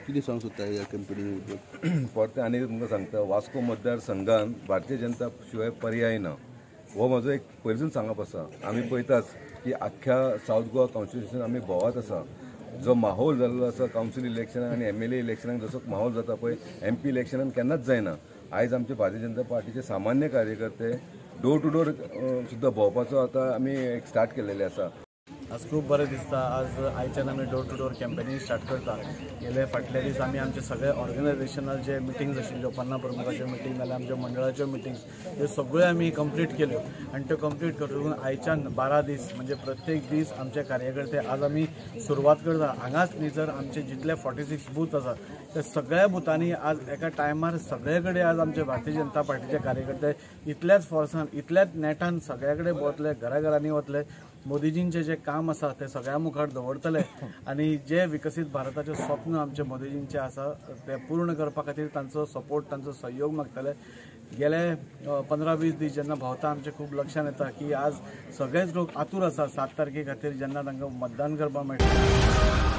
कितें सांग सोदता ह्या कॅम्पेनीन परते आनी तुमकां सांगता वास्को मतदारसंघान भारतीय जनता शिवाय पर्याय ना हो म्हजो एक पयलींसून सांगप आसा। आमी पळयताच की आख्ख्या सावथ गोवा कॉन्स्टिट्युशन आमी भोंवत आसा। जो माहोल जाल्लो आसा कावन्सिल इलेक्शनाक आनी MLA इलेक्शनाक जसो माहोल जाता पळय MP इलेक्शनान केन्नाच जायना। आयज आमचे भारतीय जनता पार्टीचे सामान्य कार्यकर्ते डोर टू डोर सुद्दां भोंवपाचो आतां आमी एक स्टार्ट केल्लेले आसा। आज खूब बरें दिसता। आज आयच्यान आमी door to door campaigning start करता। गेले फाटले दीस आमी आमचे सगळे ऑर्गनायझेशनल जे मिटिंग्स आशिल्ल्यो पन्ना प्रमुखाच्यो मिटींग नाल्यार आमच्या मंडळाच्यो मिटिंग्स ह्यो सगळ्यो आमी कंप्लीट केल्यो आनी त्यो कंप्लीट करून आयच्यान 12 दीस म्हणजे प्रत्येक दीस आमचे कार्यकर्ते आज आमी सुरवात करता। हांगाच न्ही तर आमचे जितले 46 बूथ आसा त्या सगळ्या बुथांनी आज एका टायमार सगळे कडेन आज आमचे भारतीय जनता पार्टीचे कार्यकर्ते इतल्याच फोर्सान इतल्याच नेटान सगळे कडेन वतले, घराघरांनी वतले। मोदीजींचे जे काम आसा ते सगळ्या मुखार दवरतले आनी जे विकसीत भारताचे स्वप्न आमचे मोदीजींचे आसा ते पूर्ण करपा खातीर तांचो सपोर्ट तांचो सहयोग मागतले। गेले 15-20 दीस जेन्ना भोंवता आमचे खूब लक्षात येता की आज सगळेच लोक आतूर आसा 7 तारखे खातीर जेन्ना तांकां मतदान करपाक मेळटा।